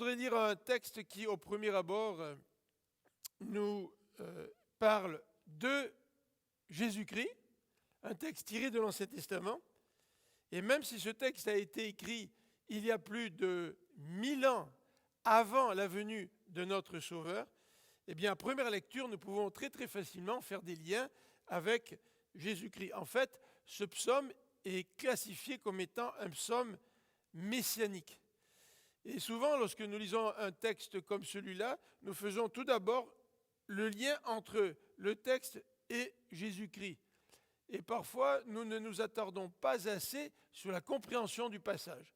voudrais lire un texte qui, au premier abord, nous parle de Jésus-Christ, un texte tiré de l'Ancien Testament. Et même si ce texte a été écrit il y a plus de 1000 ans avant la venue de notre Sauveur, eh bien, à première lecture, nous pouvons très très facilement faire des liens avec Jésus-Christ. En fait, ce psaume est classifié comme étant un psaume messianique. Et souvent, lorsque nous lisons un texte comme celui-là, nous faisons tout d'abord le lien entre le texte et Jésus-Christ. Et parfois, nous ne nous attardons pas assez sur la compréhension du passage.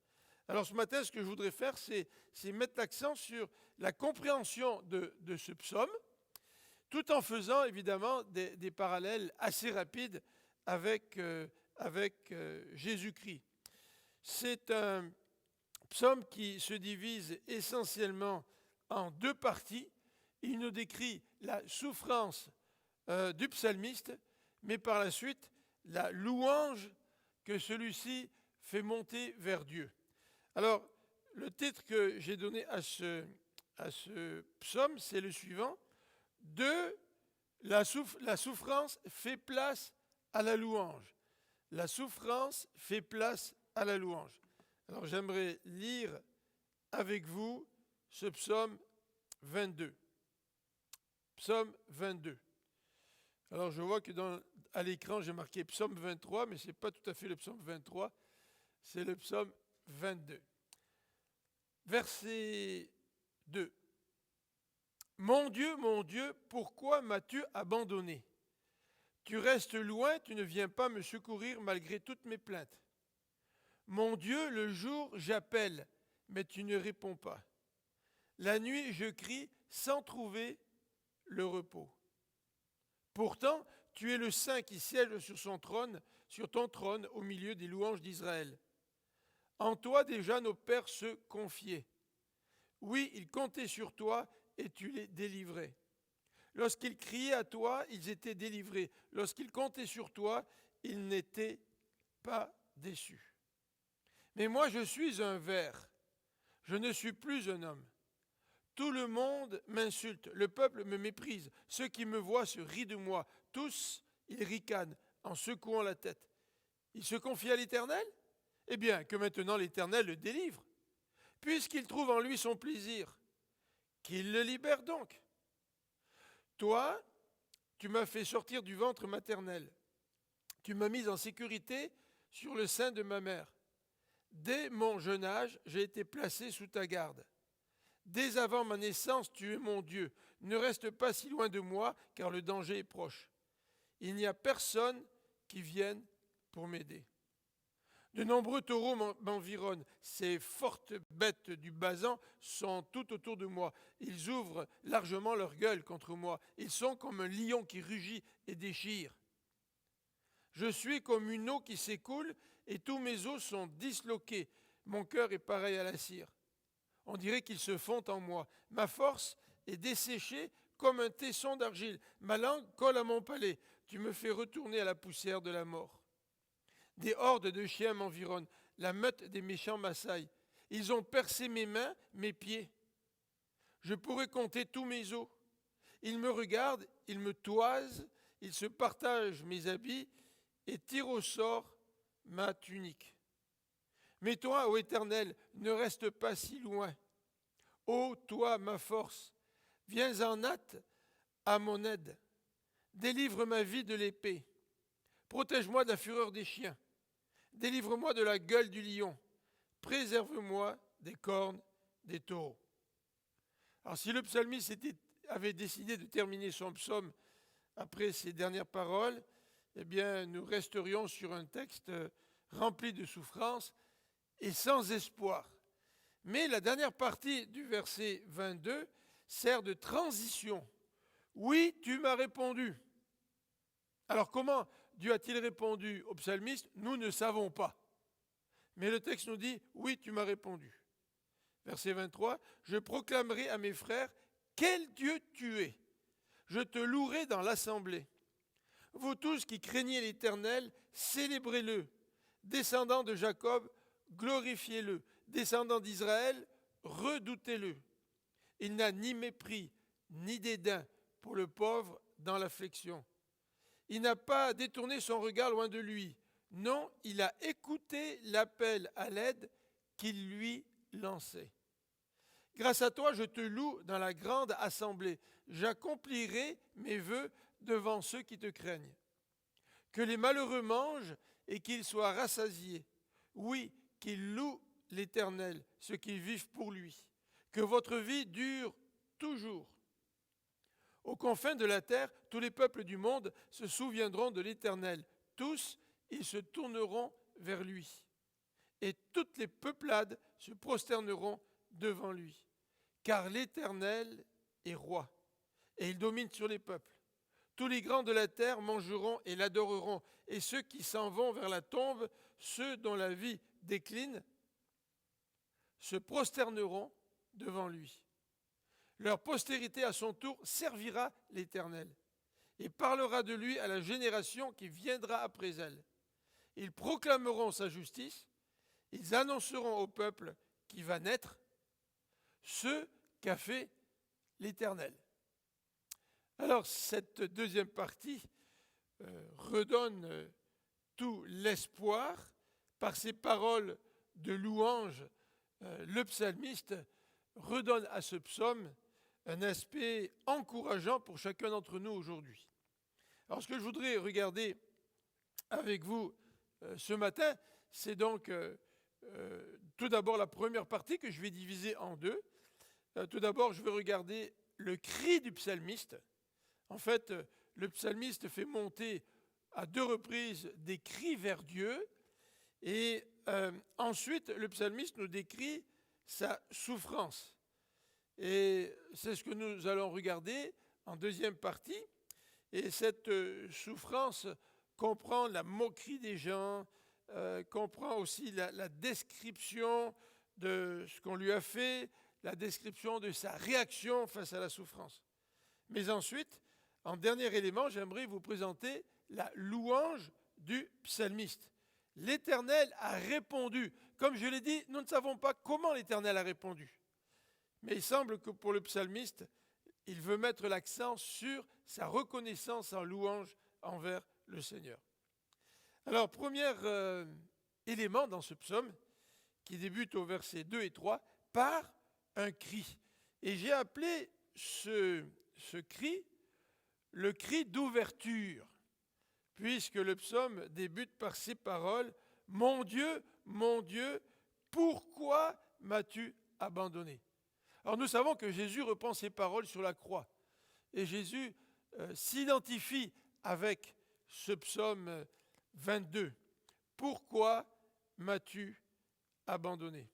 Alors ce matin, ce que je voudrais faire, c'est mettre l'accent sur la compréhension de ce psaume, tout en faisant évidemment des parallèles assez rapides avec Jésus-Christ. C'est un psaume qui se divise essentiellement en deux parties. Il nous décrit la souffrance du psalmiste, mais par la suite, la louange que celui-ci fait monter vers Dieu. Alors, le titre que j'ai donné à ce psaume, c'est le suivant. De la souffrance fait place à la louange. La souffrance fait place à la louange. Alors, j'aimerais lire avec vous ce psaume 22. Psaume 22. Alors, je vois que à l'écran, j'ai marqué psaume 23, mais ce n'est pas tout à fait le psaume 23, c'est le psaume 22. Verset 2. Mon Dieu, pourquoi m'as-tu abandonné? Tu restes loin, tu ne viens pas me secourir malgré toutes mes plaintes. Mon Dieu, le jour, j'appelle, mais tu ne réponds pas. La nuit, je crie sans trouver le repos. Pourtant, tu es le Saint qui siège sur ton trône au milieu des louanges d'Israël. En toi déjà nos pères se confiaient. Oui, ils comptaient sur toi et tu les délivrais. Lorsqu'ils criaient à toi, ils étaient délivrés. Lorsqu'ils comptaient sur toi, ils n'étaient pas déçus. Mais moi je suis un ver, je ne suis plus un homme. Tout le monde m'insulte, le peuple me méprise, ceux qui me voient se rient de moi, tous ils ricanent en secouant la tête. Ils se confient à l'Éternel ? Eh bien, que maintenant l'Éternel le délivre, puisqu'il trouve en lui son plaisir, qu'il le libère donc. Toi, tu m'as fait sortir du ventre maternel, tu m'as mis en sécurité sur le sein de ma mère. Dès mon jeune âge, j'ai été placé sous ta garde. Dès avant ma naissance, tu es mon Dieu. Ne reste pas si loin de moi, car le danger est proche. Il n'y a personne qui vienne pour m'aider. De nombreux taureaux m'environnent. Ces fortes bêtes du Basan sont tout autour de moi. Ils ouvrent largement leur gueule contre moi. Ils sont comme un lion qui rugit et déchire. Je suis comme une eau qui s'écoule et tous mes os sont disloqués. Mon cœur est pareil à la cire. On dirait qu'ils se fondent en moi. Ma force est desséchée comme un tesson d'argile. Ma langue colle à mon palais. Tu me fais retourner à la poussière de la mort. Des hordes de chiens m'environnent. La meute des méchants m'assaille. Ils ont percé mes mains, mes pieds. Je pourrais compter tous mes os. Ils me regardent, ils me toisent, ils se partagent mes habits et tirent au sort ma tunique. Mais toi, ô Éternel, ne reste pas si loin. Ô toi, ma force, viens en hâte à mon aide. Délivre ma vie de l'épée. Protège-moi de la fureur des chiens. Délivre-moi de la gueule du lion. Préserve-moi des cornes des taureaux. Alors si le psalmiste avait décidé de terminer son psaume après ces dernières paroles, eh bien nous resterions sur un texte rempli de souffrance et sans espoir. Mais la dernière partie du verset 22 sert de transition. Oui, tu m'as répondu. Alors comment Dieu a-t-il répondu au psalmiste? Nous ne savons pas. Mais le texte nous dit, oui, tu m'as répondu. Verset 23, je proclamerai à mes frères, quel Dieu tu es. Je te louerai dans l'assemblée. Vous tous qui craignez l'Éternel, célébrez-le. Descendants de Jacob, glorifiez-le. Descendants d'Israël, redoutez-le. Il n'a ni mépris, ni dédain pour le pauvre dans l'affliction. Il n'a pas détourné son regard loin de lui. Non, il a écouté l'appel à l'aide qu'il lui lançait. Grâce à toi, je te loue dans la grande assemblée. J'accomplirai mes vœux devant ceux qui te craignent. Que les malheureux mangent et qu'ils soient rassasiés. Oui, qu'ils louent l'Éternel, ceux qui vivent pour lui. Que votre vie dure toujours. Aux confins de la terre, tous les peuples du monde se souviendront de l'Éternel. Tous, ils se tourneront vers lui. Et toutes les peuplades se prosterneront devant lui. Car l'Éternel est roi, et il domine sur les peuples. Tous les grands de la terre mangeront et l'adoreront, et ceux qui s'en vont vers la tombe, ceux dont la vie décline, se prosterneront devant lui. Leur postérité à son tour servira l'Éternel, et parlera de lui à la génération qui viendra après elle. Ils proclameront sa justice, ils annonceront au peuple qui va naître ce qu'a fait l'Éternel. Alors cette deuxième partie redonne tout l'espoir par ces paroles de louange. Le psalmiste redonne à ce psaume un aspect encourageant pour chacun d'entre nous aujourd'hui. Alors ce que je voudrais regarder avec vous ce matin, c'est donc tout d'abord la première partie que je vais diviser en deux. Tout d'abord, je vais regarder le cri du psalmiste. En fait, le psalmiste fait monter à deux reprises des cris vers Dieu. Et ensuite, le psalmiste nous décrit sa souffrance. Et c'est ce que nous allons regarder en deuxième partie. Et cette souffrance comprend la moquerie des gens, comprend aussi la description de ce qu'on lui a fait, la description de sa réaction face à la souffrance. Mais ensuite, en dernier élément, j'aimerais vous présenter la louange du psalmiste. L'Éternel a répondu. Comme je l'ai dit, nous ne savons pas comment l'Éternel a répondu. Mais il semble que pour le psalmiste, il veut mettre l'accent sur sa reconnaissance en louange envers le Seigneur. Alors, premier élément dans ce psaume, qui débute au verset 2 et 3, par un cri. Et j'ai appelé ce cri le cri d'ouverture, puisque le psaume débute par ces paroles « mon Dieu, pourquoi m'as-tu abandonné ?» Alors nous savons que Jésus reprend ces paroles sur la croix. Et Jésus s'identifie avec ce psaume 22. « Pourquoi m'as-tu abandonné ?»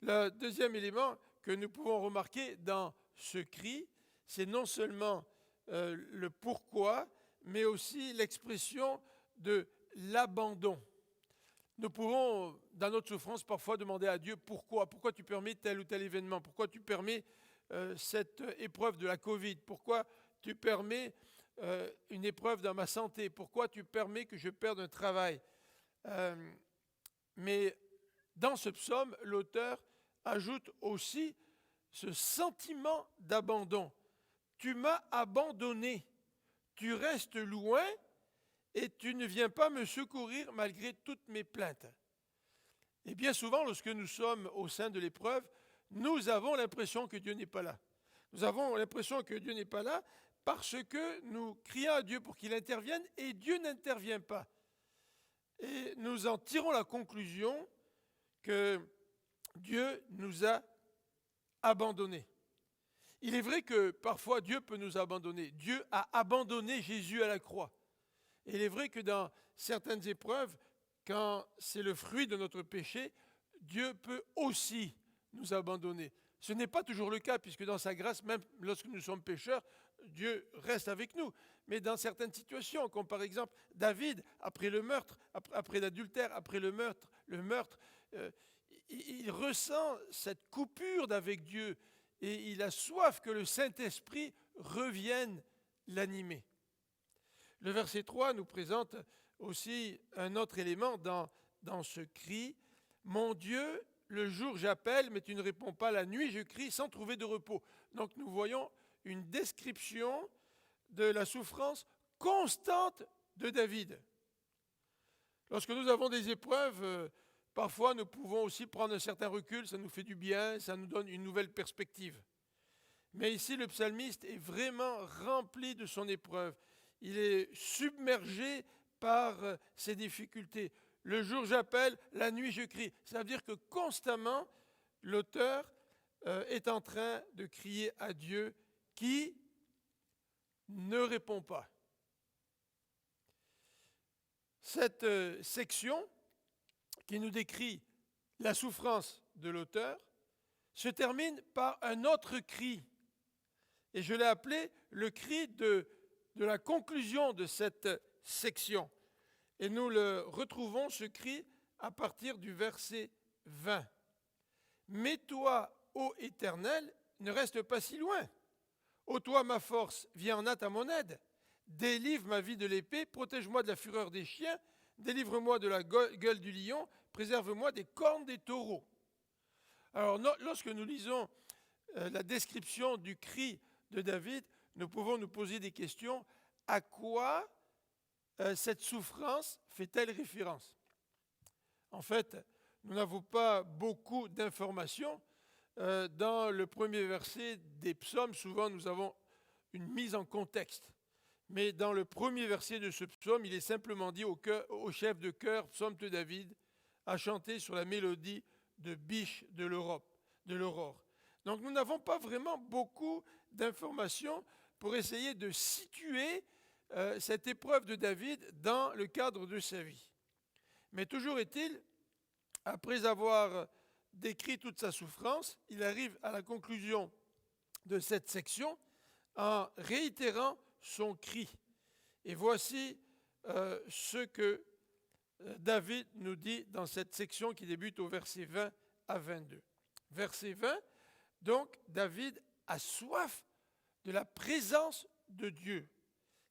Le deuxième élément que nous pouvons remarquer dans ce cri, c'est non seulement le pourquoi, mais aussi l'expression de l'abandon. Nous pouvons, dans notre souffrance, parfois demander à Dieu pourquoi tu permets tel ou tel événement, pourquoi tu permets cette épreuve de la Covid, pourquoi tu permets une épreuve dans ma santé, pourquoi tu permets que je perde un travail. Mais dans ce psaume, l'auteur ajoute aussi ce sentiment d'abandon. Tu m'as abandonné, tu restes loin et tu ne viens pas me secourir malgré toutes mes plaintes. Et bien souvent, lorsque nous sommes au sein de l'épreuve, nous avons l'impression que Dieu n'est pas là. Nous avons l'impression que Dieu n'est pas là parce que nous crions à Dieu pour qu'il intervienne et Dieu n'intervient pas. Et nous en tirons la conclusion que Dieu nous a abandonnés. Il est vrai que parfois Dieu peut nous abandonner. Dieu a abandonné Jésus à la croix. Et il est vrai que dans certaines épreuves, quand c'est le fruit de notre péché, Dieu peut aussi nous abandonner. Ce n'est pas toujours le cas, puisque dans sa grâce, même lorsque nous sommes pécheurs, Dieu reste avec nous. Mais dans certaines situations, comme par exemple David, après le meurtre, après l'adultère, après le meurtre, il ressent cette coupure d'avec Dieu et il a soif que le Saint-Esprit revienne l'animer. Le verset 3 nous présente aussi un autre élément dans ce cri. « Mon Dieu, le jour j'appelle, mais tu ne réponds pas, la nuit je crie sans trouver de repos. Donc nous voyons une description de la souffrance constante de David. Lorsque nous avons des épreuves, parfois nous pouvons aussi prendre un certain recul, ça nous fait du bien, ça nous donne une nouvelle perspective. Mais ici, le psalmiste est vraiment rempli de son épreuve. Il est submergé par ses difficultés. Le jour j'appelle, la nuit je crie. Ça veut dire que constamment, l'auteur est en train de crier à Dieu qui ne répond pas. Cette section qui nous décrit la souffrance de l'auteur se termine par un autre cri. Et je l'ai appelé le cri de la conclusion de cette section. Et nous le retrouvons, ce cri, à partir du verset 20. « Mais toi, ô Éternel, ne reste pas si loin. Ô toi, ma force, viens en hâte à mon aide. Délivre ma vie de l'épée, protège-moi de la fureur des chiens, délivre-moi de la gueule du lion, préserve-moi des cornes des taureaux. » Alors, lorsque nous lisons la description du cri de David, nous pouvons nous poser des questions. À quoi cette souffrance fait-elle référence? En fait, nous n'avons pas beaucoup d'informations. Dans le premier verset des psaumes, souvent nous avons une mise en contexte. Mais dans le premier verset de ce psaume, il est simplement dit au chef de chœur, psaume de David, à chanter sur la mélodie de Biche de l'aurore. Donc nous n'avons pas vraiment beaucoup d'informations pour essayer de situer cette épreuve de David dans le cadre de sa vie. Mais toujours est-il, après avoir décrit toute sa souffrance, il arrive à la conclusion de cette section en réitérant son cri. Et voici ce que David nous dit dans cette section qui débute au verset 20 à 22. Verset 20, donc David a soif de la présence de Dieu.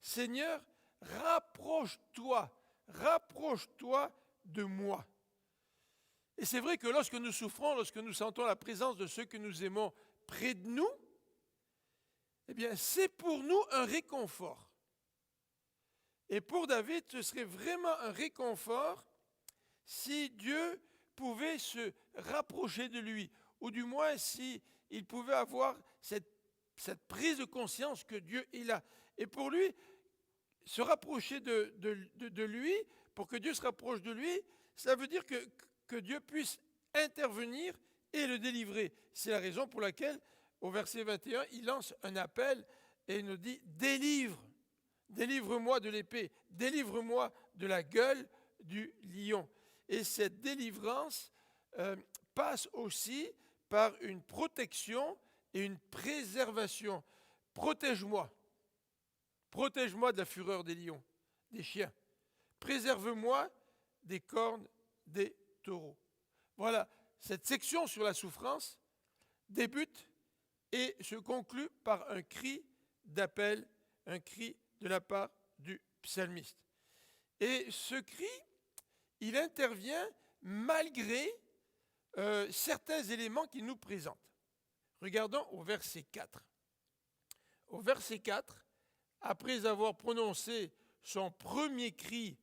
Seigneur, rapproche-toi de moi. Et c'est vrai que lorsque nous souffrons, lorsque nous sentons la présence de ceux que nous aimons près de nous, eh bien, c'est pour nous un réconfort. Et pour David, ce serait vraiment un réconfort si Dieu pouvait se rapprocher de lui, ou du moins s'il pouvait avoir cette prise de conscience que Dieu est là. Et pour lui, se rapprocher de lui, pour que Dieu se rapproche de lui, ça veut dire que Dieu puisse intervenir et le délivrer. C'est la raison pour laquelle, au verset 21, il lance un appel et il nous dit « Délivre-moi de l'épée, délivre-moi de la gueule du lion. » Et cette délivrance passe aussi par une protection et une préservation. Protège-moi de la fureur des lions, des chiens. Préserve-moi des cornes des taureaux. Voilà, cette section sur la souffrance débute et se conclut par un cri d'appel, un cri de la part du psalmiste. Et ce cri, il intervient malgré certains éléments qu'il nous présente. Regardons au verset 4. Au verset 4, après avoir prononcé son premier cri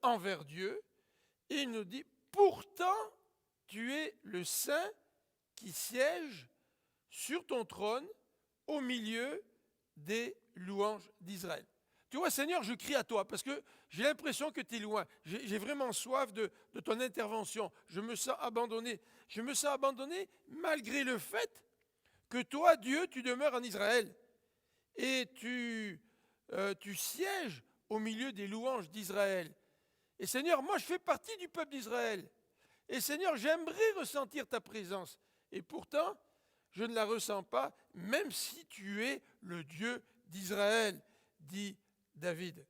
envers Dieu, il nous dit « Pourtant, tu es le Saint qui siège sur ton trône au milieu des louanges d'Israël. » Tu vois, Seigneur, je crie à toi parce que j'ai l'impression que tu es loin. J'ai vraiment soif de ton intervention. Je me sens abandonné. Je me sens abandonné malgré le fait que toi, Dieu, tu demeures en Israël. Et tu sièges au milieu des louanges d'Israël. Et Seigneur, moi, je fais partie du peuple d'Israël. Et Seigneur, j'aimerais ressentir ta présence. Et pourtant, je ne la ressens pas, même si tu es le Dieu d'Israël, dit David.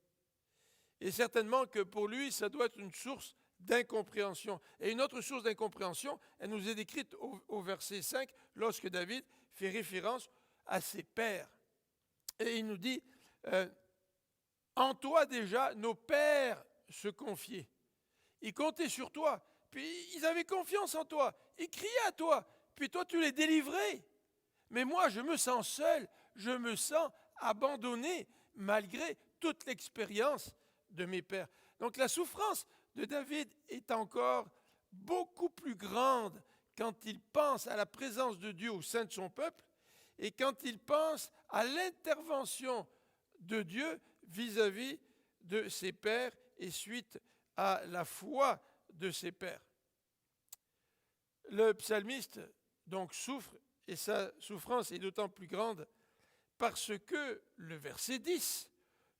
Et certainement que pour lui, ça doit être une source d'incompréhension. Et une autre source d'incompréhension, elle nous est décrite au verset 5, lorsque David fait référence à ses pères. Et il nous dit, en toi déjà, nos pères se confiaient. Ils comptaient sur toi. Puis ils avaient confiance en toi. ils criaient à toi, puis toi tu les délivrais. Mais moi, je me sens seul, je me sens abandonné, malgré toute l'expérience de mes pères. Donc la souffrance de David est encore beaucoup plus grande quand il pense à la présence de Dieu au sein de son peuple et quand il pense à l'intervention de Dieu vis-à-vis de ses pères et suite à la foi de ses pères. Le psalmiste donc souffre, et sa souffrance est d'autant plus grande parce que le verset 10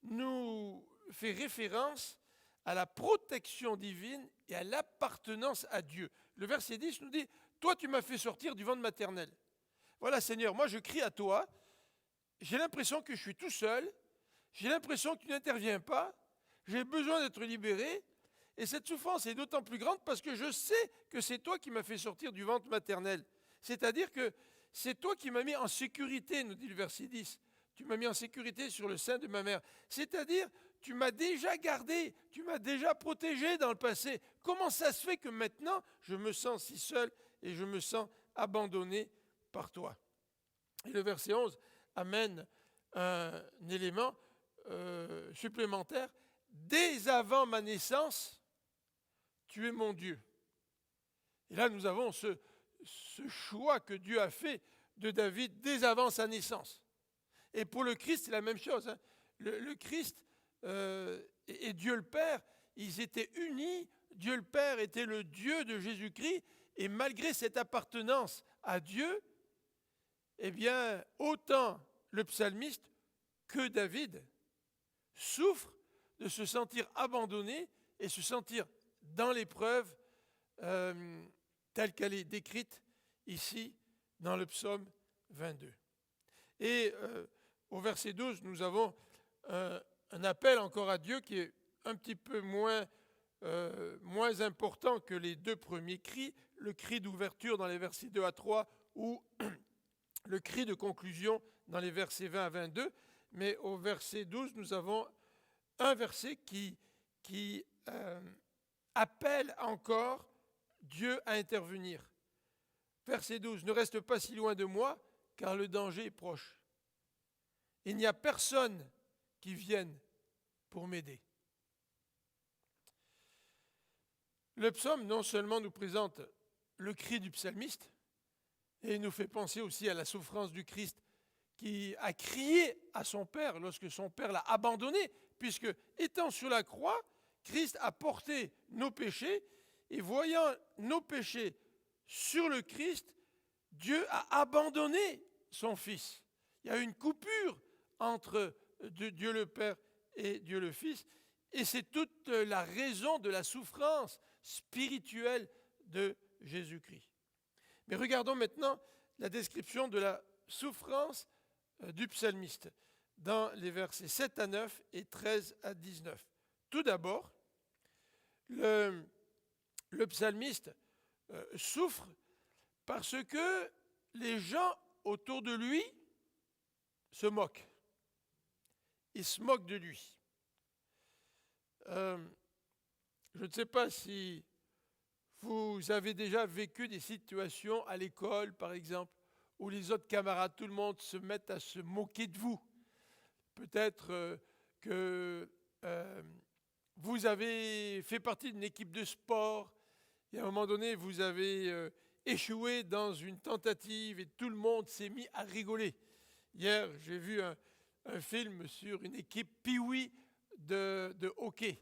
nous fait référence à la protection divine et à l'appartenance à Dieu. Le verset 10 nous dit, « Toi, tu m'as fait sortir du ventre maternel. » Voilà, Seigneur, moi je crie à toi, j'ai l'impression que je suis tout seul, j'ai l'impression que tu n'interviens pas, j'ai besoin d'être libéré, et cette souffrance est d'autant plus grande parce que je sais que c'est toi qui m'as fait sortir du ventre maternel. C'est-à-dire que c'est toi qui m'as mis en sécurité, nous dit le verset 10. Tu m'as mis en sécurité sur le sein de ma mère. C'est-à-dire, tu m'as déjà gardé, tu m'as déjà protégé dans le passé. Comment ça se fait que maintenant, je me sens si seul et je me sens abandonné par toi? Et le verset 11 amène un élément supplémentaire. Dès avant ma naissance, tu es mon Dieu. Et là, nous avons ce choix que Dieu a fait de David dès avant sa naissance. Et pour le Christ, c'est la même chose. Hein. Le Christ et Dieu le Père, ils étaient unis. Dieu le Père était le Dieu de Jésus-Christ. Et malgré cette appartenance à Dieu, eh bien, autant le psalmiste que David souffrent de se sentir abandonné et se sentir dans l'épreuve telle qu'elle est décrite ici dans le psaume 22. Et au verset 12, nous avons un appel encore à Dieu qui est un petit peu moins important que les deux premiers cris, le cri d'ouverture dans les versets 2 à 3 ou le cri de conclusion dans les versets 20 à 22. Mais au verset 12, nous avons un verset qui appelle encore Dieu à intervenir. Verset 12, « Ne reste pas si loin de moi, car le danger est proche. Il n'y a personne qui vienne pour m'aider. » Le psaume non seulement nous présente le cri du psalmiste, et nous fait penser aussi à la souffrance du Christ qui a crié à son Père lorsque son Père l'a abandonné, puisque étant sur la croix, Christ a porté nos péchés, et voyant nos péchés sur le Christ, Dieu a abandonné son Fils. Il y a une coupure entre Dieu le Père et Dieu le Fils, et c'est toute la raison de la souffrance spirituelle de Jésus-Christ. Mais regardons maintenant la description de la souffrance du psalmiste dans les versets 7 à 9 et 13 à 19. Tout d'abord, le psalmiste souffre parce que les gens autour de lui se moquent. Ils se moquent de lui. Je ne sais pas si vous avez déjà vécu des situations à l'école, par exemple, où les autres camarades, tout le monde se mettent à se moquer de vous. Peut-être que vous avez fait partie d'une équipe de sport et à un moment donné, vous avez échoué dans une tentative et tout le monde s'est mis à rigoler. Hier, j'ai vu un film sur une équipe Pee-wee de hockey.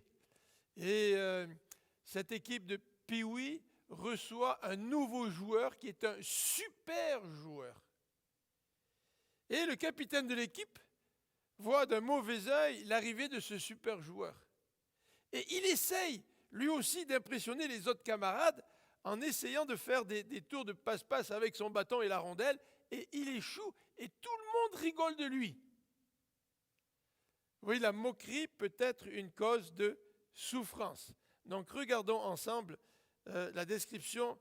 Et cette équipe de Pee-wee reçoit un nouveau joueur qui est un super joueur. Et le capitaine de l'équipe voit d'un mauvais œil l'arrivée de ce super joueur. Et il essaye lui aussi d'impressionner les autres camarades en essayant de faire des tours de passe-passe avec son bâton et la rondelle, et il échoue et tout le monde rigole de lui. Vous voyez, la moquerie peut être une cause de souffrance. Donc regardons ensemble la description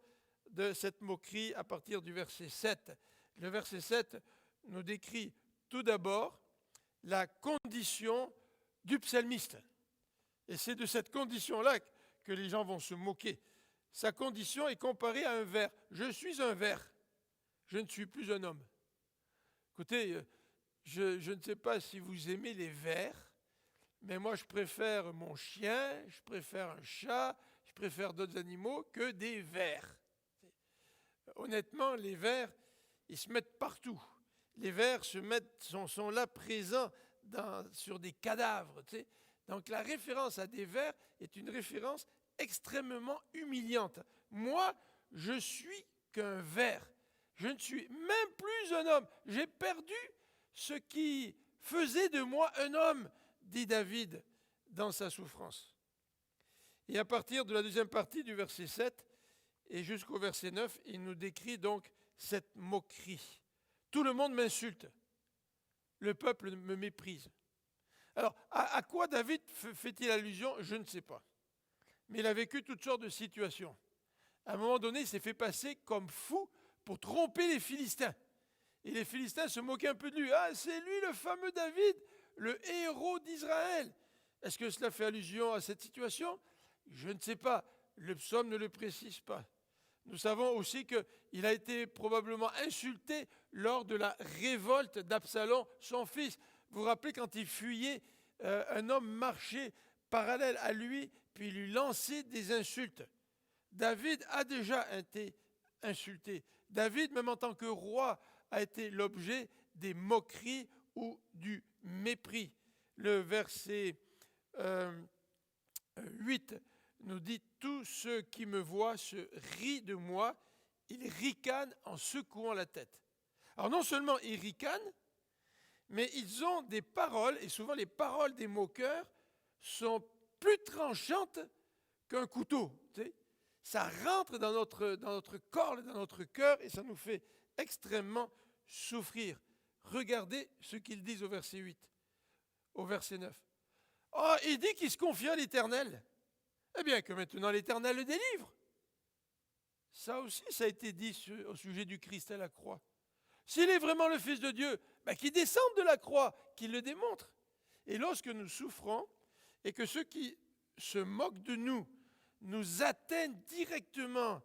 de cette moquerie à partir du verset 7. Le verset 7 nous décrit tout d'abord la condition du psalmiste. Et c'est de cette condition-là que les gens vont se moquer. sa condition est comparée à un ver. Je suis un ver, je ne suis plus un homme. Écoutez, je ne sais pas si vous aimez les vers, mais moi je préfère mon chien, je préfère un chat, je préfère d'autres animaux que des vers. Honnêtement, les vers, ils se mettent partout. Les vers sont là présents sur des cadavres. Tu sais. Donc la référence à des vers est une référence extrêmement humiliante. Moi, je suis qu'un ver. Je ne suis même plus un homme. J'ai perdu ce qui faisait de moi un homme, dit David dans sa souffrance. Et à partir de la deuxième partie du verset 7 et jusqu'au verset 9, il nous décrit donc cette moquerie. Tout le monde m'insulte. Le peuple me méprise. Alors, à quoi David fait-il allusion? Je ne sais pas. Mais il a vécu toutes sortes de situations. À un moment donné, il s'est fait passer comme fou pour tromper les Philistins. Et les Philistins se moquaient un peu de lui. Ah, c'est lui le fameux David, le héros d'Israël. Est-ce que cela fait allusion à cette situation? Je ne sais pas. Le psaume ne le précise pas. Nous savons aussi qu'il a été probablement insulté lors de la révolte d'Absalom, son fils. Vous vous rappelez quand il fuyait, un homme marchait parallèle à lui, puis il lui lançait des insultes. David a déjà été insulté. David, même en tant que roi, a été l'objet des moqueries ou du mépris. Le verset 8 nous dit « Tous ceux qui me voient se rient de moi, ils ricanent en secouant la tête. » Alors non seulement ils ricanent, mais ils ont des paroles, et souvent les paroles des moqueurs sont plus tranchantes qu'un couteau. Tu sais. Ça rentre dans notre corps, dans notre cœur, et ça nous fait extrêmement souffrir. Regardez ce qu'ils disent au verset 8, au verset 9. Oh, il dit qu'il se confie à l'Éternel. Eh bien, que maintenant l'Éternel le délivre. Ça aussi, ça a été dit au sujet du Christ à la croix. S'il est vraiment le Fils de Dieu, qu'il descende de la croix, qu'il le démontre. Et lorsque nous souffrons, et que ceux qui se moquent de nous nous atteignent directement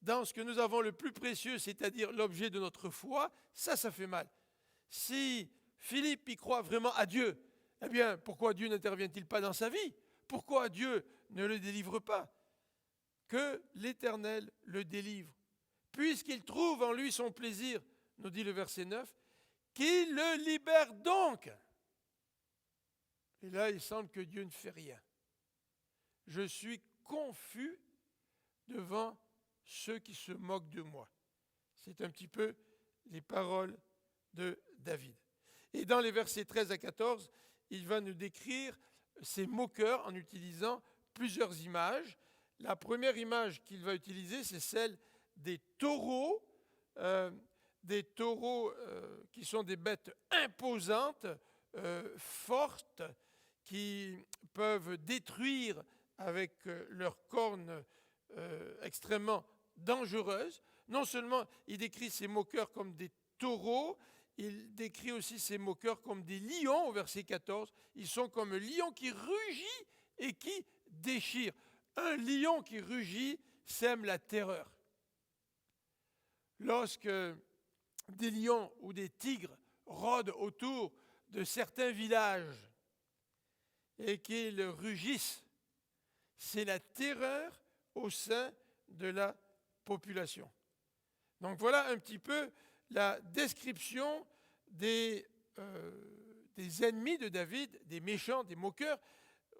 dans ce que nous avons le plus précieux, c'est-à-dire l'objet de notre foi, ça fait mal. Si Philippe y croit vraiment à Dieu, eh bien, pourquoi Dieu n'intervient-il pas dans sa vie? Pourquoi Dieu ne le délivre pas? Que l'Éternel le délivre. Puisqu'il trouve en lui son plaisir, nous dit le verset 9, qu'il le libère donc. Et là, il semble que Dieu ne fait rien. Je suis confus devant ceux qui se moquent de moi. C'est un petit peu les paroles de David. Et dans les versets 13 à 14, il va nous décrire ces moqueurs en utilisant plusieurs images. La première image qu'il va utiliser, c'est celle des taureaux qui sont des bêtes imposantes, fortes, qui peuvent détruire avec leurs cornes extrêmement dangereuses. Non seulement il décrit ces moqueurs comme des taureaux, il décrit aussi ces moqueurs comme des lions au verset 14. Ils sont comme un lion qui rugit et qui déchire. Un lion qui rugit sème la terreur. Lorsque des lions ou des tigres rôdent autour de certains villages et qu'ils rugissent, c'est la terreur au sein de la population. Donc voilà un petit peu la description des ennemis de David, des méchants, des moqueurs.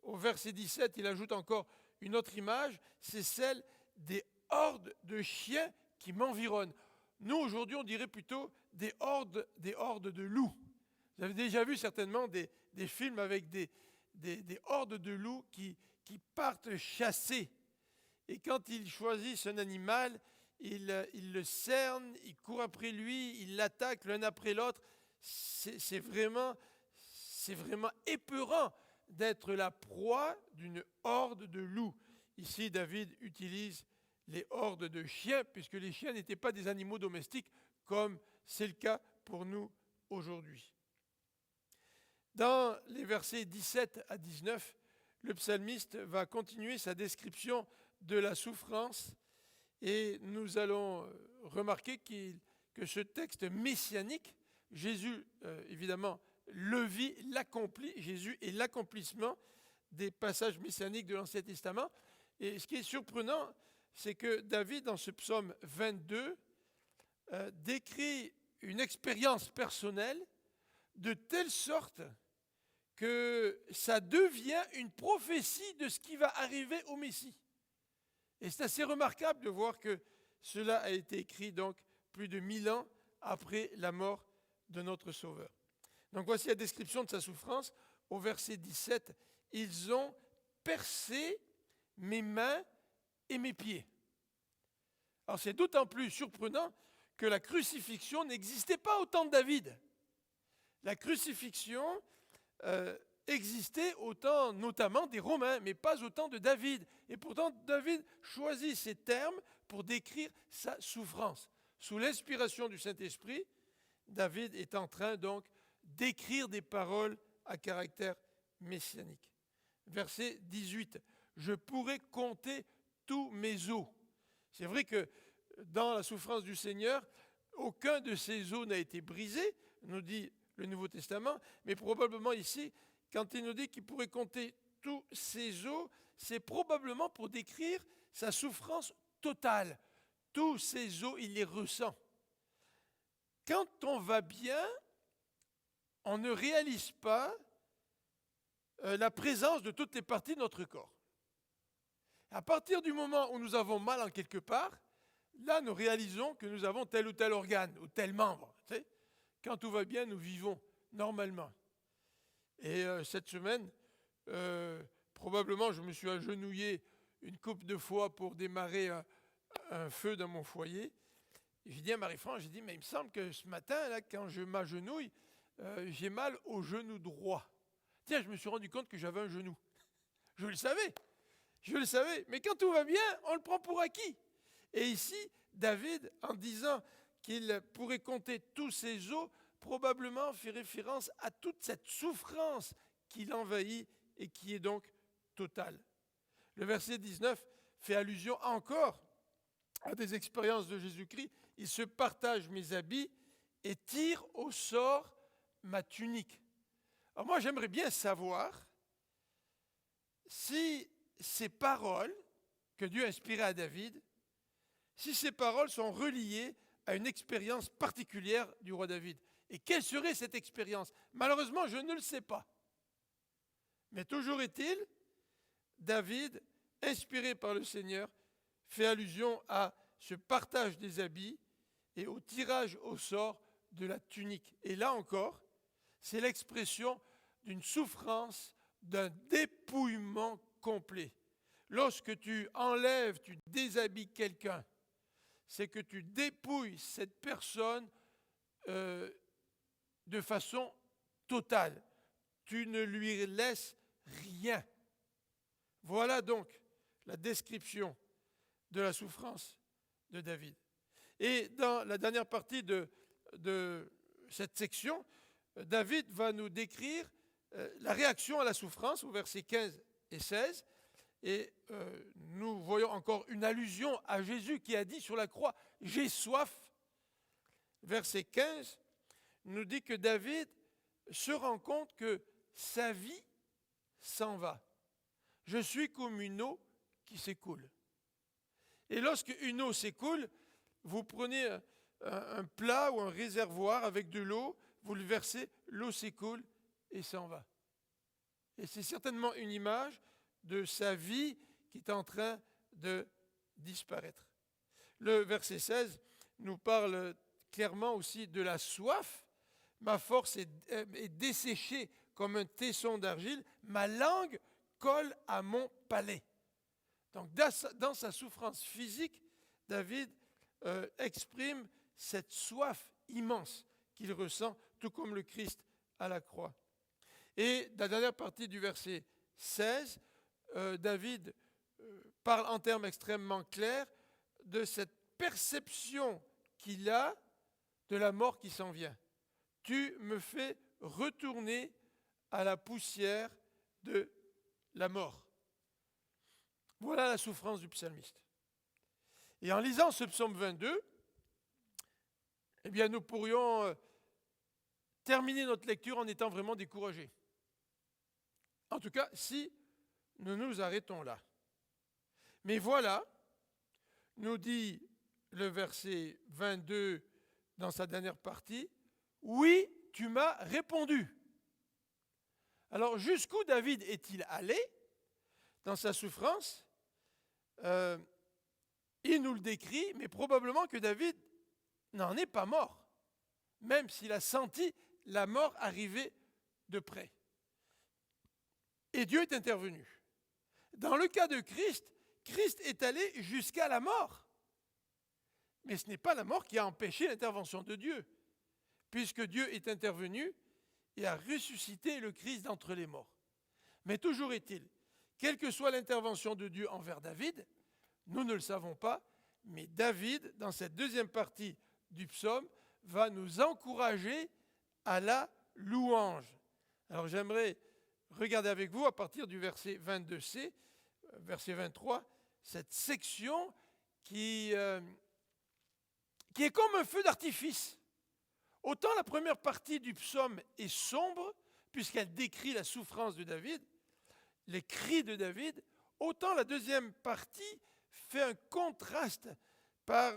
Au verset 17, il ajoute encore une autre image, c'est celle des hordes de chiens qui m'environnent. Nous, aujourd'hui, on dirait plutôt des hordes de loups. Vous avez déjà vu certainement des films avec des hordes de loups qui partent chasser. Et quand ils choisissent un animal, ils le cernent, ils courent après lui, ils l'attaquent l'un après l'autre. C'est vraiment épeurant d'être la proie d'une horde de loups. Ici, David utilise les hordes de chiens, puisque les chiens n'étaient pas des animaux domestiques, comme c'est le cas pour nous aujourd'hui. Dans les versets 17 à 19, le psalmiste va continuer sa description de la souffrance et nous allons remarquer que ce texte messianique, Jésus, évidemment, le vit, l'accomplit. Jésus est l'accomplissement des passages messianiques de l'Ancien Testament. Et ce qui est surprenant, c'est que David, dans ce psaume 22, décrit une expérience personnelle de telle sorte que ça devient une prophétie de ce qui va arriver au Messie. Et c'est assez remarquable de voir que cela a été écrit donc plus de 1000 ans après la mort de notre Sauveur. Donc voici la description de sa souffrance au verset 17. Ils ont percé mes mains et mes pieds. Alors c'est d'autant plus surprenant que la crucifixion n'existait pas au temps de David. La crucifixion existait au temps notamment des Romains, mais pas au temps de David. Et pourtant, David choisit ces termes pour décrire sa souffrance. Sous l'inspiration du Saint-Esprit, David est en train donc d'écrire des paroles à caractère messianique. Verset 18. Je pourrais compter tous mes os. C'est vrai que dans la souffrance du Seigneur, aucun de ces os n'a été brisé, nous dit le Nouveau Testament, mais probablement ici, quand il nous dit qu'il pourrait compter tous ses os, c'est probablement pour décrire sa souffrance totale. Tous ses os, il les ressent. Quand on va bien, on ne réalise pas la présence de toutes les parties de notre corps. À partir du moment où nous avons mal en quelque part, là, nous réalisons que nous avons tel ou tel organe ou tel membre. Tu sais, quand tout va bien, nous vivons normalement. Et cette semaine, probablement, je me suis agenouillé une couple de fois pour démarrer un feu dans mon foyer. Et j'ai dit à Marie-France, j'ai dit, mais il me semble que ce matin, là, quand je m'agenouille, j'ai mal au genou droit. Tiens, je me suis rendu compte que j'avais un genou. Je le savais, mais quand tout va bien, on le prend pour acquis. Et ici, David, en disant qu'il pourrait compter tous ses os, probablement fait référence à toute cette souffrance qui l'envahit et qui est donc totale. Le verset 19 fait allusion encore à des expériences de Jésus-Christ. Il se partage mes habits et tire au sort ma tunique. Alors moi, j'aimerais bien savoir si ces paroles que Dieu a inspirées à David, si ces paroles sont reliées à une expérience particulière du roi David. Et quelle serait cette expérience? Malheureusement, je ne le sais pas. Mais toujours est-il, David, inspiré par le Seigneur, fait allusion à ce partage des habits et au tirage au sort de la tunique. Et là encore, c'est l'expression d'une souffrance, d'un dépouillement complet. Lorsque tu enlèves, tu déshabilles quelqu'un, c'est que tu dépouilles cette personne de façon totale. Tu ne lui laisses rien. Voilà donc la description de la souffrance de David. Et dans la dernière partie de cette section, David va nous décrire la réaction à la souffrance au verset 15 et 16. Et nous voyons encore une allusion à Jésus qui a dit sur la croix, « J'ai soif ». Verset 15 nous dit que David se rend compte que sa vie s'en va. « Je suis comme une eau qui s'écoule ». Et lorsque une eau s'écoule, vous prenez un plat ou un réservoir avec de l'eau, vous le versez, l'eau s'écoule et s'en va. Et c'est certainement une image de sa vie qui est en train de disparaître. Le verset 16 nous parle clairement aussi de la soif. Ma force est desséchée comme un tesson d'argile, ma langue colle à mon palais. Donc dans sa souffrance physique, David exprime cette soif immense qu'il ressent, tout comme le Christ à la croix. Et la dernière partie du verset 16, David parle en termes extrêmement clairs de cette perception qu'il a de la mort qui s'en vient. Tu me fais retourner à la poussière de la mort. Voilà la souffrance du psalmiste. Et en lisant ce psaume 22, eh bien, nous pourrions terminer notre lecture en étant vraiment découragés. En tout cas, si nous nous arrêtons là. Mais voilà, nous dit le verset 22 dans sa dernière partie, « Oui, tu m'as répondu. » Alors, jusqu'où David est-il allé dans sa souffrance? Il nous le décrit, mais probablement que David n'en est pas mort, même s'il a senti la mort arriver de près. Et Dieu est intervenu. Dans le cas de Christ, Christ est allé jusqu'à la mort. Mais ce n'est pas la mort qui a empêché l'intervention de Dieu, puisque Dieu est intervenu et a ressuscité le Christ d'entre les morts. Mais toujours est-il, quelle que soit l'intervention de Dieu envers David, nous ne le savons pas, mais David, dans cette deuxième partie du psaume, va nous encourager à la louange. Alors j'aimerais regarder avec vous à partir du verset 22c, verset 23, cette section qui est comme un feu d'artifice. Autant la première partie du psaume est sombre, puisqu'elle décrit la souffrance de David, les cris de David, autant la deuxième partie fait un contraste par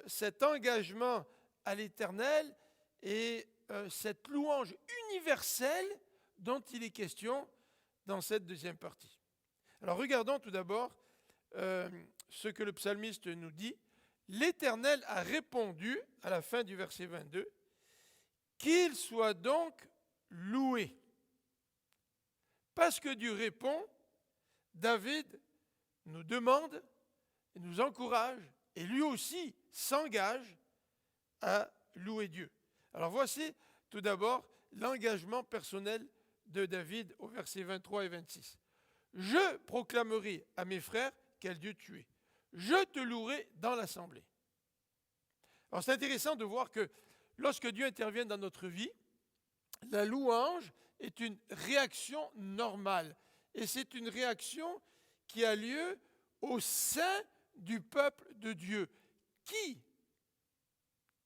cet engagement à l'Éternel et cette louange universelle dont il est question dans cette deuxième partie. Alors regardons tout d'abord ce que le psalmiste nous dit. L'Éternel a répondu, à la fin du verset 22, « Qu'il soit donc loué. » Parce que Dieu répond, David nous demande, nous encourage, et lui aussi s'engage à louer Dieu. Alors voici tout d'abord l'engagement personnel de David au verset 23 et 26. « Je proclamerai à mes frères quel Dieu tu es. Je te louerai dans l'assemblée. » Alors c'est intéressant de voir que lorsque Dieu intervient dans notre vie, la louange est une réaction normale. Et c'est une réaction qui a lieu au sein du peuple de Dieu. Qui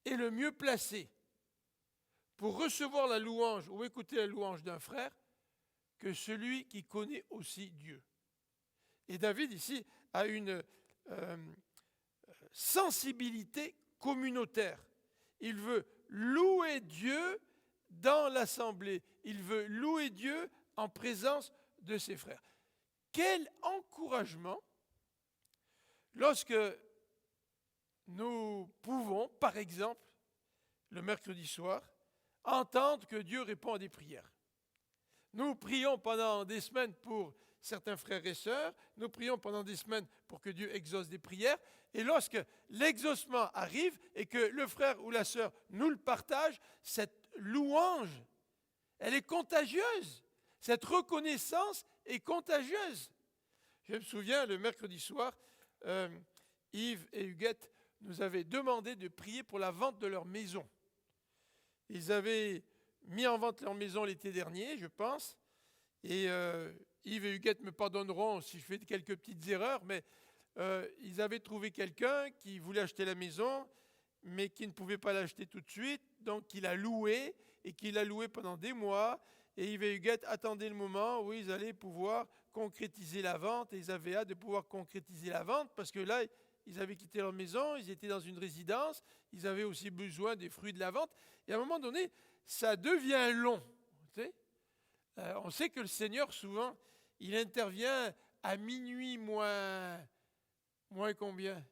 est le mieux placé pour recevoir la louange ou écouter la louange d'un frère que celui qui connaît aussi Dieu? Et David ici a une sensibilité communautaire. Il veut louer Dieu dans l'assemblée. Il veut louer Dieu en présence de ses frères. Quel encouragement lorsque nous pouvons, par exemple, le mercredi soir, entendre que Dieu répond à des prières. Nous prions pendant des semaines pour certains frères et sœurs, nous prions pendant des semaines pour que Dieu exauce des prières, et lorsque l'exaucement arrive et que le frère ou la sœur nous le partage, cette louange, elle est contagieuse. Cette reconnaissance est contagieuse. Je me souviens, le mercredi soir, Yves et Huguette nous avaient demandé de prier pour la vente de leur maison. Ils avaient mis en vente leur maison l'été dernier, je pense, et Yves et Huguette me pardonneront si je fais quelques petites erreurs, mais ils avaient trouvé quelqu'un qui voulait acheter la maison, mais qui ne pouvait pas l'acheter tout de suite, donc il a loué, et qu'il a loué pendant des mois, et Yves et Huguette attendaient le moment où ils allaient pouvoir concrétiser la vente, et ils avaient hâte de pouvoir concrétiser la vente, parce que là, ils avaient quitté leur maison, ils étaient dans une résidence, ils avaient aussi besoin des fruits de la vente, et à un moment donné, ça devient long. Tu sais, on sait que le Seigneur, souvent, il intervient à minuit moins combien?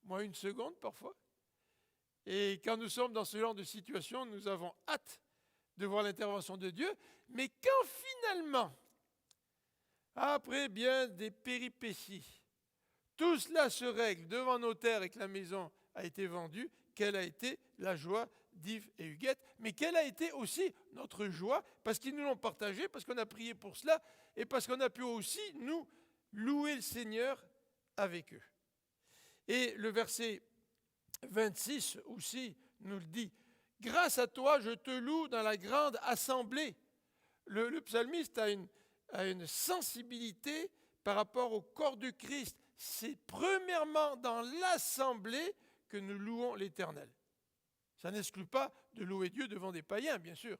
Moins une seconde parfois. Et quand nous sommes dans ce genre de situation, nous avons hâte de voir l'intervention de Dieu. Mais quand finalement, après bien des péripéties, tout cela se règle devant notaire et que la maison a été vendue, quelle a été la joie d'Yves et Huguette, mais quelle a été aussi notre joie, parce qu'ils nous l'ont partagé, parce qu'on a prié pour cela, et parce qu'on a pu aussi, nous, louer le Seigneur avec eux. Et le verset 26 aussi nous le dit, « Grâce à toi, je te loue dans la grande assemblée. » Le psalmiste a une sensibilité par rapport au corps de Christ. C'est premièrement dans l'assemblée que nous louons l'Éternel. Ça n'exclut pas de louer Dieu devant des païens, bien sûr,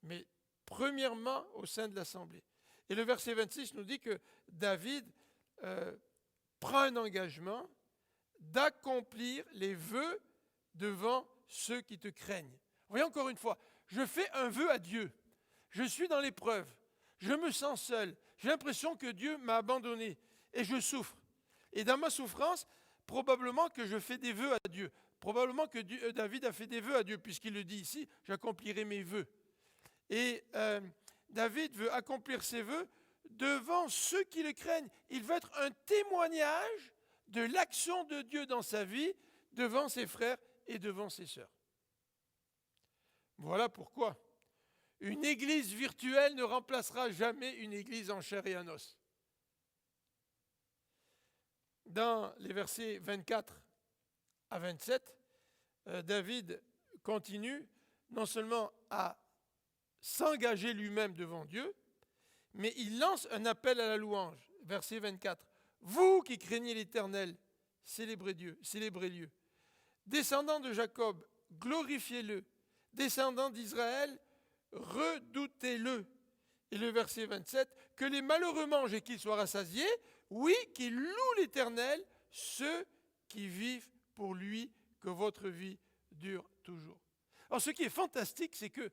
mais premièrement au sein de l'assemblée. Et le verset 26 nous dit que David prend un engagement d'accomplir les vœux devant ceux qui te craignent. Voyez encore une fois, je fais un vœu à Dieu. Je suis dans l'épreuve. Je me sens seul. J'ai l'impression que Dieu m'a abandonné et je souffre. Et dans ma souffrance, probablement que je fais des vœux à Dieu. Probablement que David a fait des vœux à Dieu, puisqu'il le dit ici, j'accomplirai mes vœux. Et David veut accomplir ses vœux devant ceux qui le craignent. Il veut être un témoignage de l'action de Dieu dans sa vie devant ses frères et devant ses sœurs. Voilà pourquoi une église virtuelle ne remplacera jamais une église en chair et en os. Dans les versets 24 à 27, David continue non seulement à s'engager lui-même devant Dieu, mais il lance un appel à la louange. Verset 24. Vous qui craignez l'Éternel, célébrez Dieu, célébrez-le. Descendants de Jacob, glorifiez-le. Descendants d'Israël, redoutez-le. Et le verset 27, que les malheureux mangent et qu'ils soient rassasiés, oui, qu'ils louent l'Éternel, ceux qui vivent pour lui, que votre vie dure toujours. Alors ce qui est fantastique, c'est que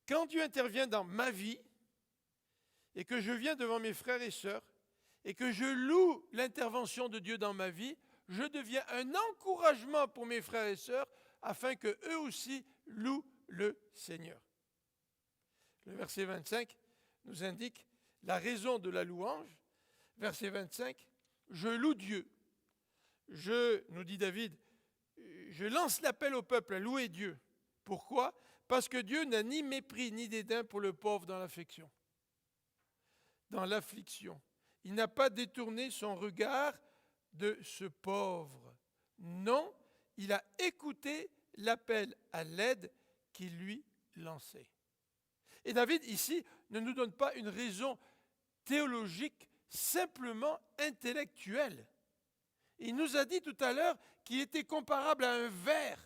quand Dieu intervient dans ma vie, et que je viens devant mes frères et sœurs, et que je loue l'intervention de Dieu dans ma vie, je deviens un encouragement pour mes frères et sœurs, afin qu'eux aussi louent le Seigneur. Le verset 25 nous indique la raison de la louange. Verset 25, je loue Dieu. Nous dit David, je lance l'appel au peuple à louer Dieu. Pourquoi ? Parce que Dieu n'a ni mépris ni dédain pour le pauvre dans l'affliction. Il n'a pas détourné son regard de ce pauvre. Non, il a écouté l'appel à l'aide qu'il lui lançait. Et David, ici, ne nous donne pas une raison théologique, simplement intellectuelle. Il nous a dit tout à l'heure qu'il était comparable à un ver,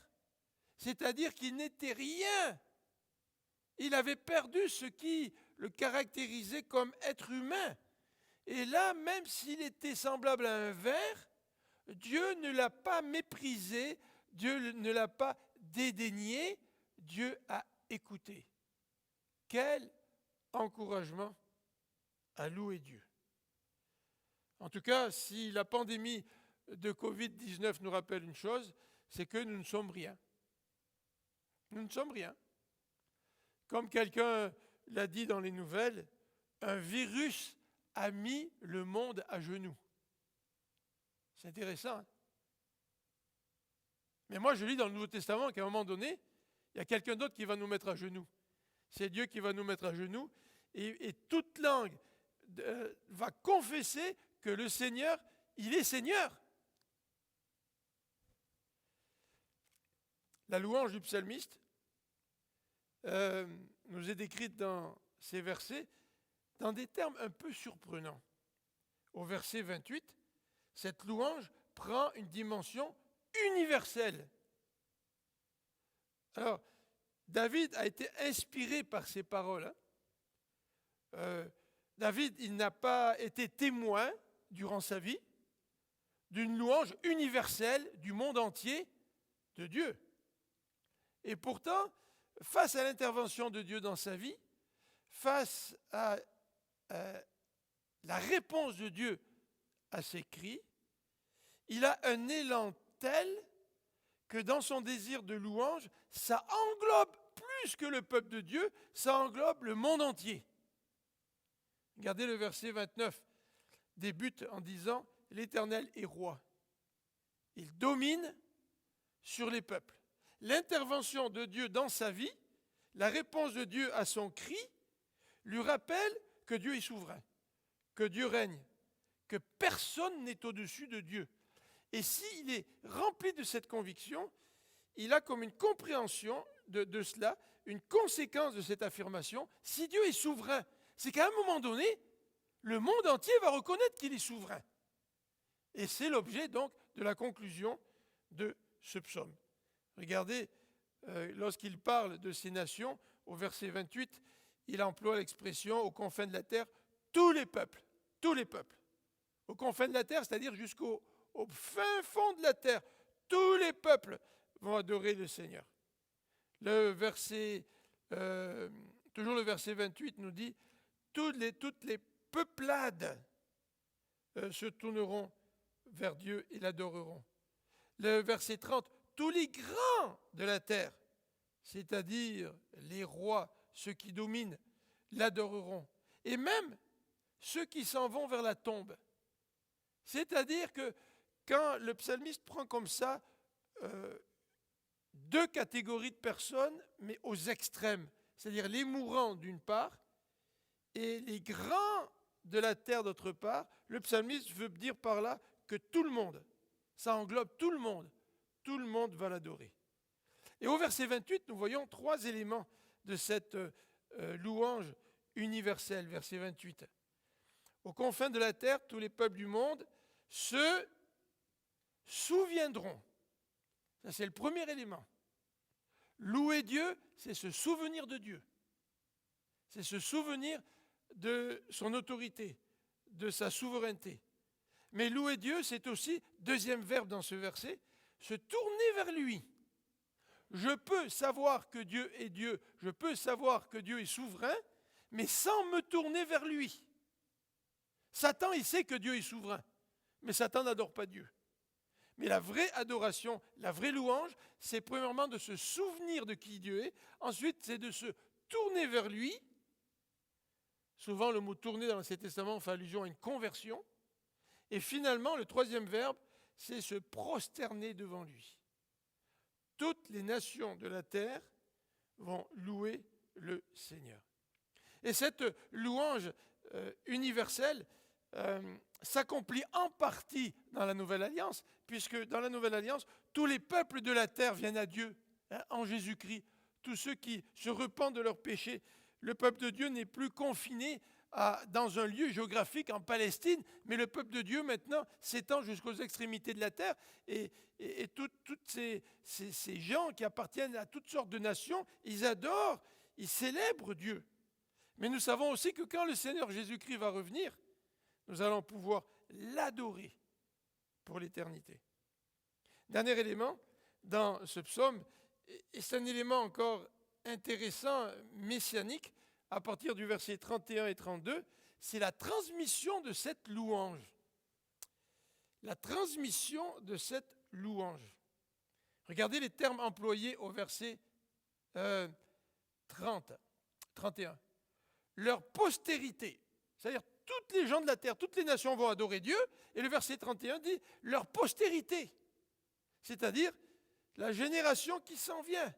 c'est-à-dire qu'il n'était rien. Il avait perdu ce qui le caractérisait comme être humain. Et là, même s'il était semblable à un ver, Dieu ne l'a pas méprisé, Dieu ne l'a pas dédaigné, Dieu a écouté. Quel encouragement à louer Dieu. En tout cas, si la pandémie de Covid-19 nous rappelle une chose, c'est que nous ne sommes rien. Nous ne sommes rien. Comme quelqu'un l'a dit dans les nouvelles, un virus a mis le monde à genoux. C'est intéressant. Hein? Mais moi, je lis dans le Nouveau Testament qu'à un moment donné, il y a quelqu'un d'autre qui va nous mettre à genoux. C'est Dieu qui va nous mettre à genoux. Et toute langue va confesser que le Seigneur, il est Seigneur. La louange du psalmiste nous est décrite dans ces versets dans des termes un peu surprenants. Au verset 28, cette louange prend une dimension universelle. Alors, David a été inspiré par ces paroles. David, il n'a pas été témoin durant sa vie d'une louange universelle du monde entier de Dieu. Et pourtant, face à l'intervention de Dieu dans sa vie, face à la réponse de Dieu à ses cris, il a un élan tel que dans son désir de louange, ça englobe plus que le peuple de Dieu, ça englobe le monde entier. Regardez le verset 29, débute en disant « L'Éternel est roi. Il domine sur les peuples. » L'intervention de Dieu dans sa vie, la réponse de Dieu à son cri, lui rappelle que Dieu est souverain, que Dieu règne, que personne n'est au-dessus de Dieu. Et s'il est rempli de cette conviction, il a comme une compréhension de cela, une conséquence de cette affirmation. Si Dieu est souverain, c'est qu'à un moment donné, le monde entier va reconnaître qu'il est souverain. Et c'est l'objet donc de la conclusion de ce psaume. Regardez, lorsqu'il parle de ces nations, au verset 28, il emploie l'expression aux confins de la terre, tous les peuples, tous les peuples. Aux confins de la terre, c'est-à-dire jusqu'au fin fond de la terre, tous les peuples vont adorer le Seigneur. Toujours le verset 28 nous dit, toutes les peuplades se tourneront vers Dieu et l'adoreront. Le verset 30, tous les grands de la terre, c'est-à-dire les rois, ceux qui dominent, l'adoreront. Et même ceux qui s'en vont vers la tombe. C'est-à-dire que quand le psalmiste prend comme ça deux catégories de personnes, mais aux extrêmes, c'est-à-dire les mourants d'une part et les grands de la terre d'autre part, le psalmiste veut dire par là que tout le monde, ça englobe tout le monde va l'adorer. Et au verset 28, nous voyons trois éléments de cette louange universelle, verset 28. Aux confins de la terre, tous les peuples du monde se souviendront. Ça, c'est le premier élément. Louer Dieu, c'est se souvenir de Dieu. C'est se souvenir de son autorité, de sa souveraineté. Mais louer Dieu, c'est aussi, deuxième verbe dans ce verset, se tourner vers lui. Je peux savoir que Dieu est Dieu, je peux savoir que Dieu est souverain, mais sans me tourner vers lui. Satan, il sait que Dieu est souverain, mais Satan n'adore pas Dieu. Mais la vraie adoration, la vraie louange, c'est premièrement de se souvenir de qui Dieu est, ensuite c'est de se tourner vers lui. Souvent le mot tourner dans l'Ancien Testament fait allusion à une conversion. Et finalement, le troisième verbe, c'est se prosterner devant lui. Toutes les nations de la terre vont louer le Seigneur. Et cette louange universelle s'accomplit en partie dans la Nouvelle Alliance, puisque dans la Nouvelle Alliance, tous les peuples de la terre viennent à Dieu, en Jésus-Christ. Tous ceux qui se repentent de leurs péchés. Le peuple de Dieu n'est plus confiné dans un lieu géographique en Palestine, mais le peuple de Dieu maintenant s'étend jusqu'aux extrémités de la terre et tous ces gens qui appartiennent à toutes sortes de nations, ils adorent, ils célèbrent Dieu. Mais nous savons aussi que quand le Seigneur Jésus-Christ va revenir, nous allons pouvoir l'adorer pour l'éternité. Dernier élément dans ce psaume, et c'est un élément encore intéressant, messianique, à partir du verset 31 et 32, c'est la transmission de cette louange. La transmission de cette louange. Regardez les termes employés au verset 31. Leur postérité, c'est-à-dire toutes les gens de la terre, toutes les nations vont adorer Dieu, et le verset 31 dit leur postérité, c'est-à-dire la génération qui s'en vient.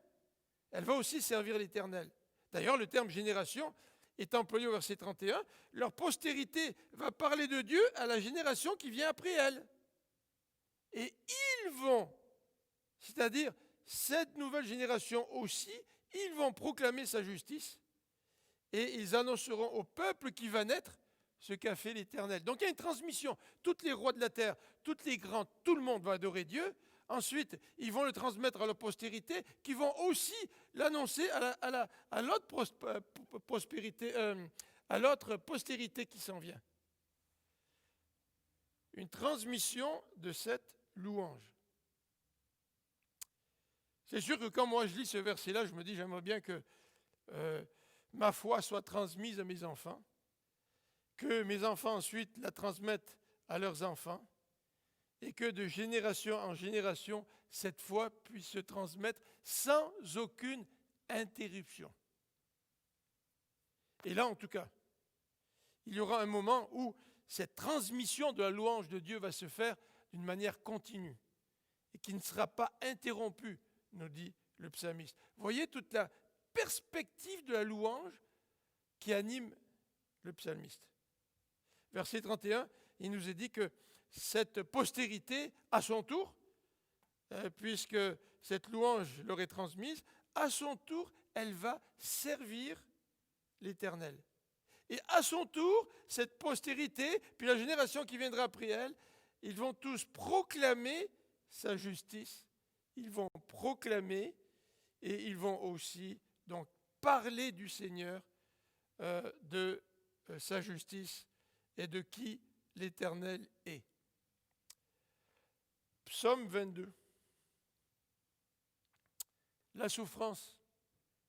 Elle va aussi servir l'Éternel. D'ailleurs, le terme génération est employé au verset 31. Leur postérité va parler de Dieu à la génération qui vient après elle. Et ils vont, c'est-à-dire cette nouvelle génération aussi, ils vont proclamer sa justice et ils annonceront au peuple qui va naître ce qu'a fait l'Éternel. Donc il y a une transmission. Tous les rois de la terre, tous les grands, tout le monde va adorer Dieu. Ensuite, ils vont le transmettre à leur postérité, qui vont aussi l'annoncer à l'autre postérité qui s'en vient. Une transmission de cette louange. C'est sûr que quand moi je lis ce verset-là, je me dis, j'aimerais bien que ma foi soit transmise à mes enfants, que mes enfants ensuite la transmettent à leurs enfants, et que de génération en génération, cette foi puisse se transmettre sans aucune interruption. Et là, en tout cas, il y aura un moment où cette transmission de la louange de Dieu va se faire d'une manière continue et qui ne sera pas interrompue, nous dit le psalmiste. Vous voyez toute la perspective de la louange qui anime le psalmiste. Verset 31, il nous est dit que cette postérité, à son tour, puisque cette louange leur est transmise, à son tour, elle va servir l'Éternel. Et à son tour, cette postérité, puis la génération qui viendra après elle, ils vont tous proclamer sa justice. Ils vont proclamer et ils vont aussi donc parler du Seigneur, de sa justice et de qui l'Éternel est. Psaume 22. La souffrance,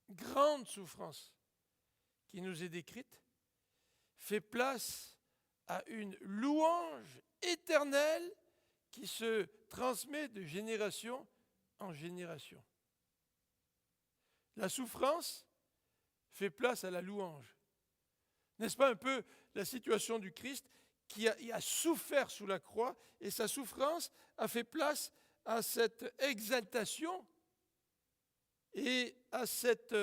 grande souffrance qui nous est décrite, fait place à une louange éternelle qui se transmet de génération en génération. La souffrance fait place à la louange. N'est-ce pas un peu la situation du Christ qui a souffert sous la croix et sa souffrance a fait place à cette exaltation et à cette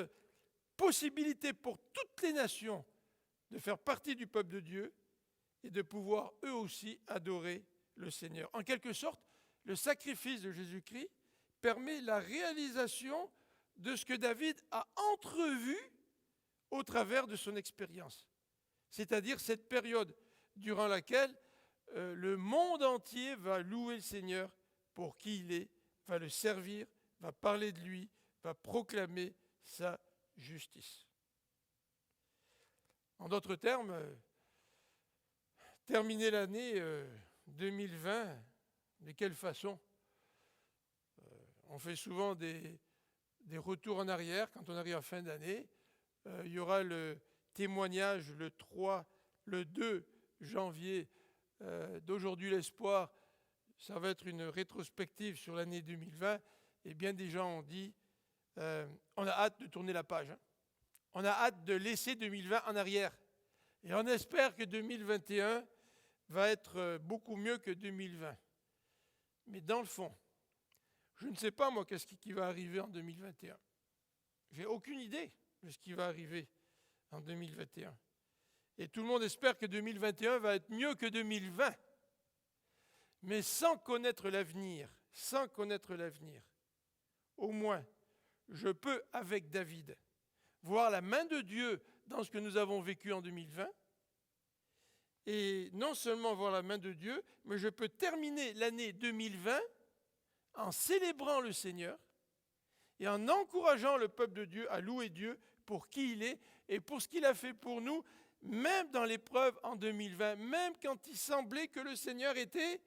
possibilité pour toutes les nations de faire partie du peuple de Dieu et de pouvoir eux aussi adorer le Seigneur. En quelque sorte, le sacrifice de Jésus-Christ permet la réalisation de ce que David a entrevu au travers de son expérience. C'est-à-dire cette période durant laquelle le monde entier va louer le Seigneur pour qui il est, va le servir, va parler de lui, va proclamer sa justice. En d'autres termes, terminer l'année 2020, de quelle façon? On fait souvent des retours en arrière quand on arrive à fin d'année. Il y aura le témoignage le 2 janvier d'Aujourd'hui l'Espoir. Ça va être une rétrospective sur l'année 2020. Et bien des gens ont dit, on a hâte de tourner la page. Hein. On a hâte de laisser 2020 en arrière. Et on espère que 2021 va être beaucoup mieux que 2020. Mais dans le fond, je ne sais pas moi qu'est-ce qui va arriver en 2021. J'ai aucune idée de ce qui va arriver en 2021. Et tout le monde espère que 2021 va être mieux que 2020. Mais sans connaître l'avenir, au moins, je peux, avec David, voir la main de Dieu dans ce que nous avons vécu en 2020. Et non seulement voir la main de Dieu, mais je peux terminer l'année 2020 en célébrant le Seigneur et en encourageant le peuple de Dieu à louer Dieu pour qui il est et pour ce qu'il a fait pour nous, même dans l'épreuve en 2020, même quand il semblait que le Seigneur était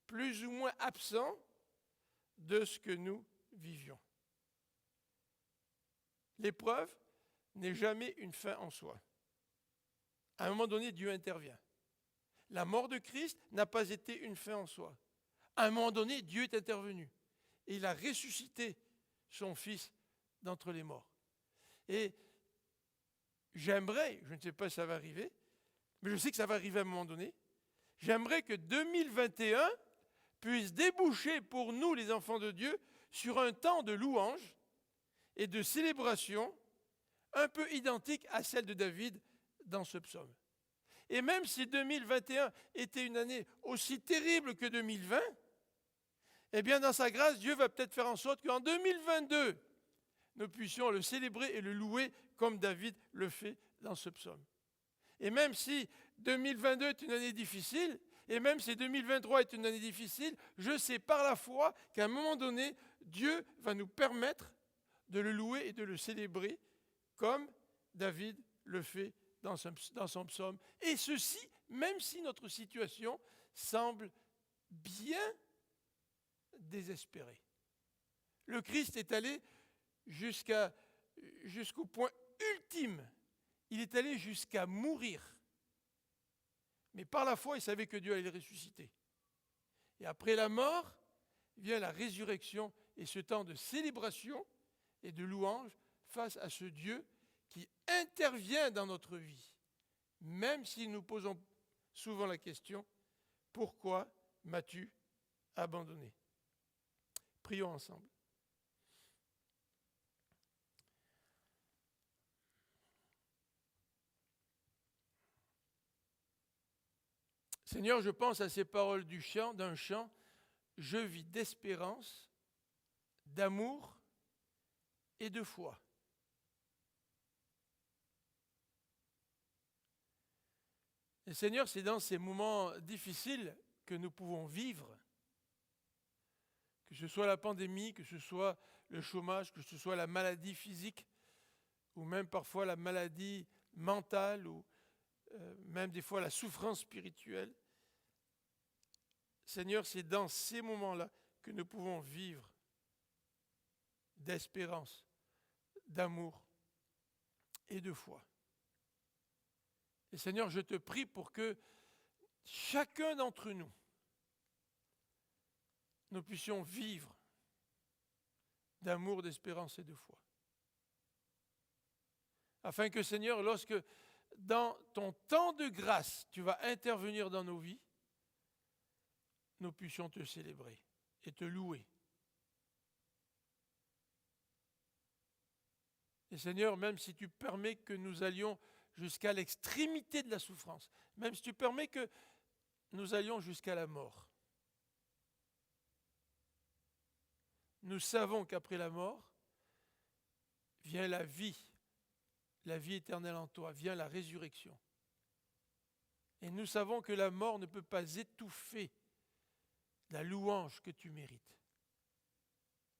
plus ou moins absent de ce que nous vivions. L'épreuve n'est jamais une fin en soi. À un moment donné, Dieu intervient. La mort de Christ n'a pas été une fin en soi. À un moment donné, Dieu est intervenu. Et il a ressuscité son Fils d'entre les morts. Et j'aimerais, je ne sais pas si ça va arriver, mais je sais que ça va arriver à un moment donné, j'aimerais que 2021 puisse déboucher pour nous, les enfants de Dieu, sur un temps de louange et de célébration un peu identique à celle de David dans ce psaume. Et même si 2021 était une année aussi terrible que 2020, eh bien dans sa grâce, Dieu va peut-être faire en sorte qu'en 2022, nous puissions le célébrer et le louer comme David le fait dans ce psaume. Et même si 2022 est une année difficile, et même si 2023 est une année difficile, je sais par la foi qu'à un moment donné, Dieu va nous permettre de le louer et de le célébrer comme David le fait dans son psaume. Et ceci, même si notre situation semble bien désespérée. Le Christ est allé jusqu'au point ultime. Il est allé jusqu'à mourir. Mais par la foi, il savait que Dieu allait le ressusciter. Et après la mort, vient la résurrection et ce temps de célébration et de louange face à ce Dieu qui intervient dans notre vie, même si nous posons souvent la question, pourquoi m'as-tu abandonné? Prions ensemble. Seigneur, je pense à ces paroles d'un chant, je vis d'espérance, d'amour et de foi. Et Seigneur, c'est dans ces moments difficiles que nous pouvons vivre, que ce soit la pandémie, que ce soit le chômage, que ce soit la maladie physique, ou même parfois la maladie mentale, ou même des fois la souffrance spirituelle. Seigneur, c'est dans ces moments-là que nous pouvons vivre d'espérance, d'amour et de foi. Et Seigneur, je te prie pour que chacun d'entre nous, nous puissions vivre d'amour, d'espérance et de foi. Afin que, Seigneur, lorsque dans ton temps de grâce, tu vas intervenir dans nos vies, nous puissions te célébrer et te louer. Et Seigneur, même si tu permets que nous allions jusqu'à l'extrémité de la souffrance, même si tu permets que nous allions jusqu'à la mort, nous savons qu'après la mort vient la vie éternelle en toi, vient la résurrection. Et nous savons que la mort ne peut pas étouffer la louange que tu mérites.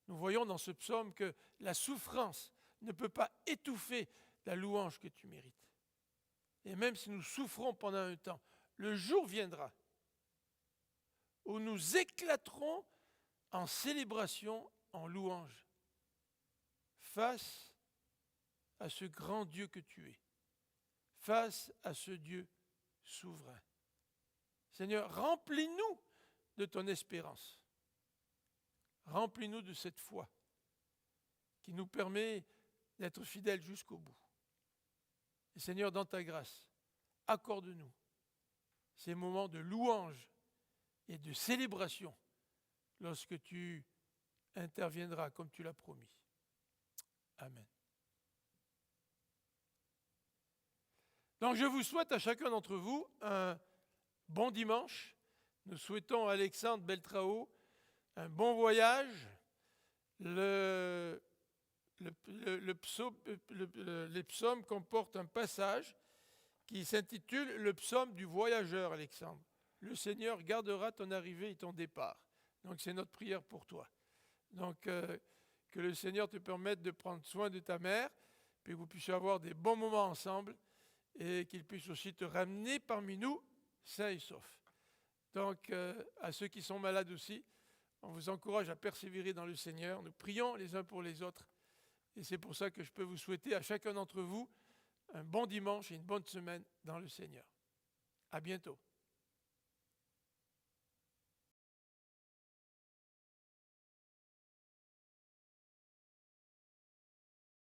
Nous voyons dans ce psaume que la souffrance ne peut pas étouffer la louange que tu mérites. Et même si nous souffrons pendant un temps, le jour viendra où nous éclaterons en célébration, en louange, face à ce grand Dieu que tu es, face à ce Dieu souverain. Seigneur, remplis-nous de ton espérance. Remplis-nous de cette foi qui nous permet d'être fidèles jusqu'au bout. Et Seigneur, dans ta grâce, accorde-nous ces moments de louange et de célébration lorsque tu interviendras comme tu l'as promis. Amen. Donc je vous souhaite à chacun d'entre vous un bon dimanche. Nous souhaitons à Alexandre Beltrao un bon voyage. Les psaumes comportent un passage qui s'intitule « Le psaume du voyageur, Alexandre ». Le Seigneur gardera ton arrivée et ton départ. Donc c'est notre prière pour toi. Donc que le Seigneur te permette de prendre soin de ta mère, puis que vous puissiez avoir des bons moments ensemble et qu'il puisse aussi te ramener parmi nous sains et saufs. Donc à ceux qui sont malades aussi, on vous encourage à persévérer dans le Seigneur. Nous prions les uns pour les autres. Et c'est pour ça que je peux vous souhaiter à chacun d'entre vous un bon dimanche et une bonne semaine dans le Seigneur. À bientôt.